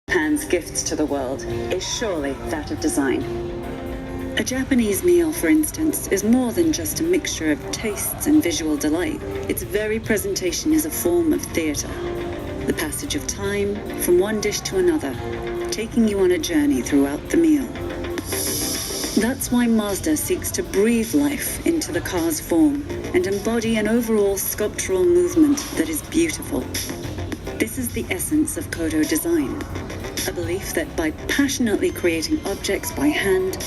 Japan's gifts to the world is surely that of design. A Japanese meal, for instance, is more than just a mixture of tastes and visual delight. Its very presentation is a form of theatre. The passage of time from one dish to another, taking you on a journey throughout the meal. That's why Mazda seeks to breathe life into the car's form and embody an overall sculptural movement that is beautiful. This is the essence of Kodo design, a belief that by passionately creating objects by hand,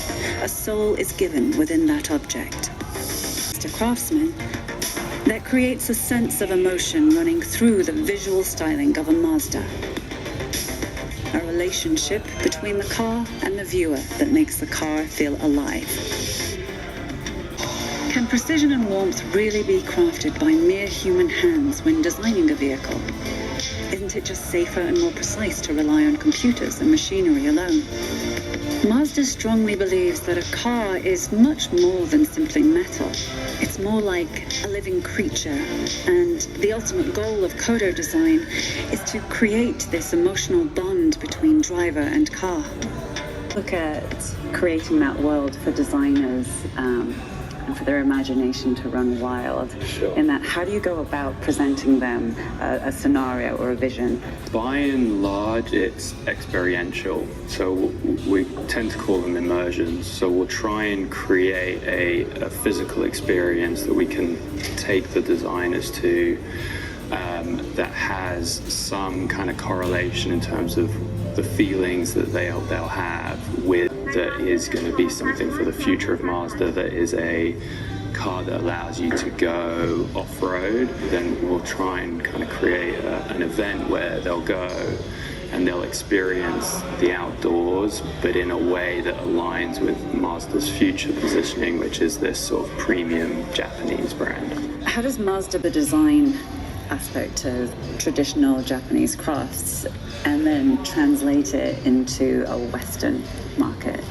a soul is given within that object. As a craftsman, that creates a sense of emotion running through the visual styling of a Mazda. A relationship between the car and the viewer that makes the car feel alive. Can precision and warmth really be crafted by mere human hands when designing a vehicle? Isn't it just safer and more precise to rely on computers and machinery alone? Mazda strongly believes that a car is much more than simply metal. It's more like a living creature, and the ultimate goal of Kodo design is to create this emotional bond between driver and car. Look at creating that world for designers and for their imagination to run wild. Sure. In that, how do you go about presenting them a scenario or a vision? By and large, it's experiential. So we tend to call them immersions. So we'll try and create a physical experience that we can take the designers to that has some kind of correlation in terms of the feelings that they'll have with that is going to be something for the future of Mazda, that is a car that allows you to go off-road. Then we'll try and kind of create an event where they'll go and they'll experience the outdoors, but in a way that aligns with Mazda's future positioning, which is this sort of premium Japanese brand. How does Mazda the design aspect of traditional Japanese crafts and then translate it into a Western market?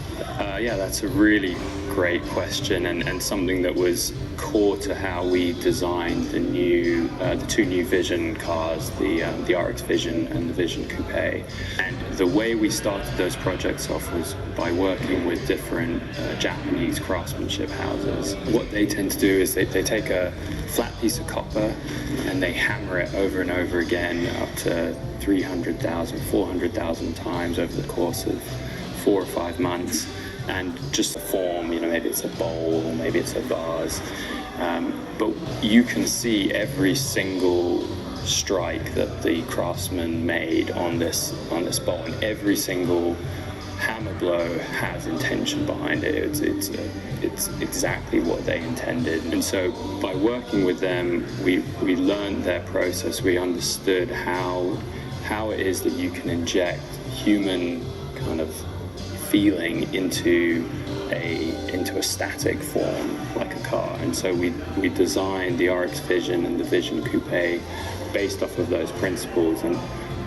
Yeah, that's a really great question, and something that was core to how we designed the two new Vision cars, the RX Vision and the Vision Coupe. And the way we started those projects off was by working with different Japanese craftsmanship houses. What they tend to do is they take a flat piece of copper and they hammer it over and over again up to 300,000, 400,000 times over the course of 4 or 5 months, and just form, maybe it's a bowl or maybe it's a vase, but you can see every single strike that the craftsman made on this bowl, and every single hammer blow has intention behind it. It's exactly what they intended. And so by working with them, we learned their process. We understood how it is that you can inject human kind of feeling into a static form like a car. And so we designed the RX Vision and the Vision Coupe based off of those principles, and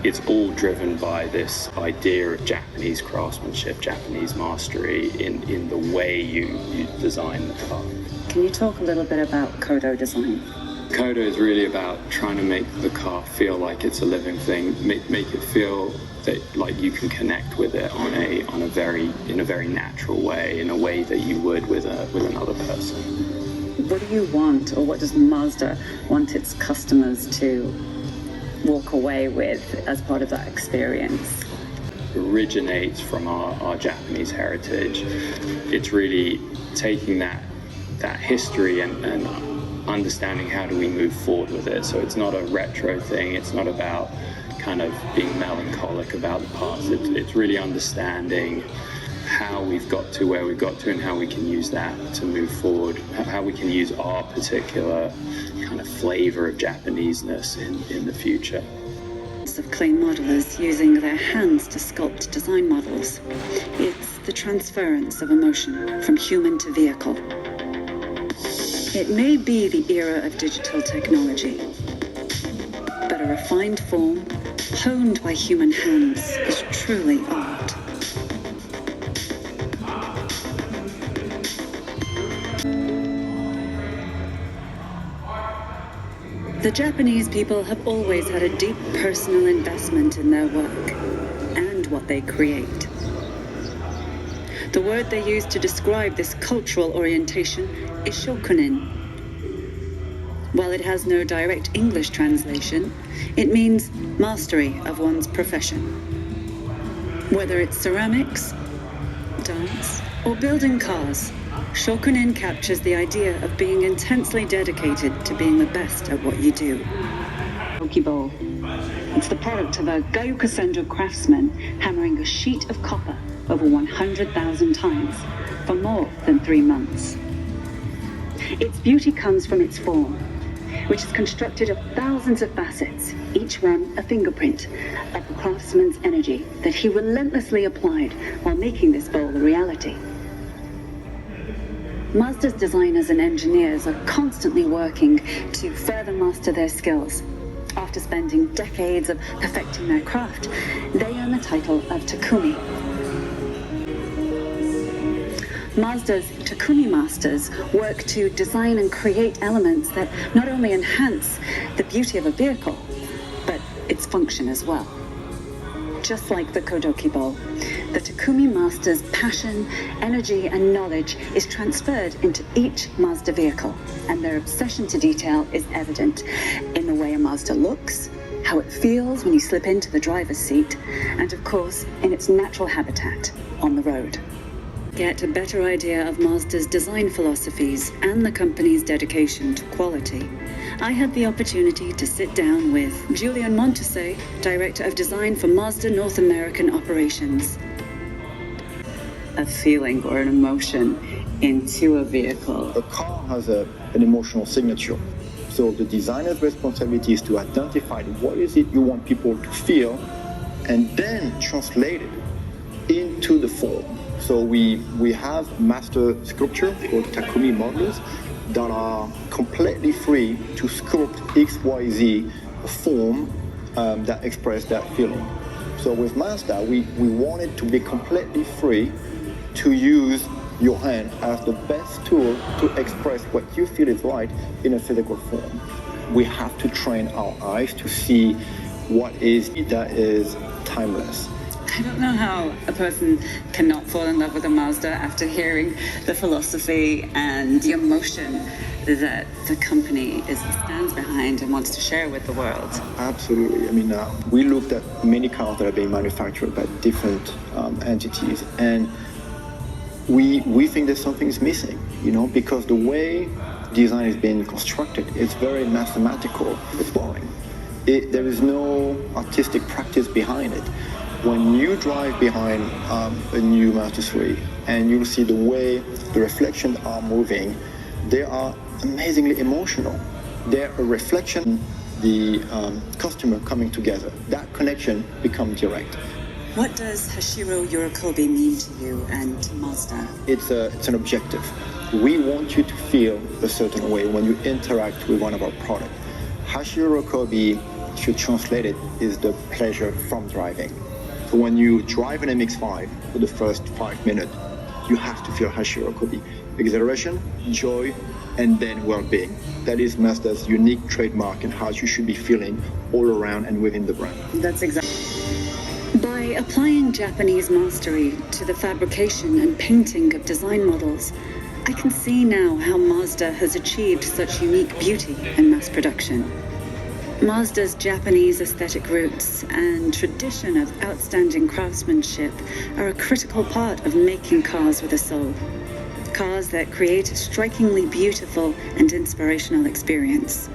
it's all driven by this idea of Japanese craftsmanship, Japanese mastery in the way you design the car. Can you talk a little bit about Kodo design? Kodo is really about trying to make the car feel like it's a living thing, make it feel that like you can connect with it in a very natural way, in a way that you would with another person. What do you want, or what does Mazda want its customers to walk away with as part of that experience? Originates from our Japanese heritage. It's really taking that history and understanding how do we move forward with it. So it's not a retro thing, it's not about kind of being melancholic about the past. It's really understanding how we've got to where we've got to and how we can use that to move forward, how we can use our particular kind of flavor of Japaneseness in the future. Of clay modelers using their hands to sculpt design models. It's the transference of emotion from human to vehicle. It may be the era of digital technology, but a refined form, honed by human hands, is truly art. The Japanese people have always had a deep personal investment in their work and and what they create. The word they use to describe this cultural orientation is shokunin. While it has no direct English translation, it means mastery of one's profession. Whether it's ceramics, dance, or building cars, shokunin captures the idea of being intensely dedicated to being the best at what you do. Bowl. It's the product of a Gayuka craftsman hammering a sheet of copper over 100,000 times for more than 3 months. Its beauty comes from its form, which is constructed of thousands of facets, each one a fingerprint of the craftsman's energy that he relentlessly applied while making this bowl a reality. Mazda's designers and engineers are constantly working to further master their skills. After spending decades of perfecting their craft, they earn the title of Takumi. Mazda's Takumi Masters work to design and create elements that not only enhance the beauty of a vehicle, but its function as well. Just like the Kodoki Bowl, the Takumi Masters' passion, energy, and knowledge is transferred into each Mazda vehicle, and their obsession to detail is evident in the way a Mazda looks, how it feels when you slip into the driver's seat, and of course, in its natural habitat, on the road. Get a better idea of Mazda's design philosophies and the company's dedication to quality, I had the opportunity to sit down with Julian Montese, Director of Design for Mazda North American Operations. A feeling or an emotion into a vehicle. A car has an emotional signature. So the designer's responsibility is to identify what is it you want people to feel and then translate it into the form. So we have master sculpture called Takumi models that are completely free to sculpt XYZ form that express that feeling. So with Mazda, we wanted to be completely free to use your hand as the best tool to express what you feel is right in a physical form. We have to train our eyes to see what is that is timeless. I don't know how a person cannot fall in love with a Mazda after hearing the philosophy and the emotion that the company stands behind and wants to share with the world. Absolutely. I mean, we looked at many cars that are being manufactured by different entities, and we think that something's missing, because the way design is being constructed, it's very mathematical. It's boring. There is no artistic practice behind it. When you drive behind a new Mazda 3 and you'll see the way the reflections are moving, they are amazingly emotional. They're a reflection of the customer coming together. That connection becomes direct. What does Hashiro Yorokobi mean to you and to Mazda? It's an objective. We want you to feel a certain way when you interact with one of our products. Hashiro Yorokobi, if you translate it, is the pleasure from driving. So when you drive an MX-5 for the first 5 minutes, you have to feel Hashiro Yorokobi. Exhilaration, joy, and then well-being. That is Mazda's unique trademark and how you should be feeling all around and within the brand. That's exactly. By applying Japanese mastery to the fabrication and painting of design models, I can see now how Mazda has achieved such unique beauty in mass production. Mazda's Japanese aesthetic roots and tradition of outstanding craftsmanship are a critical part of making cars with a soul. Cars that create a strikingly beautiful and inspirational experience.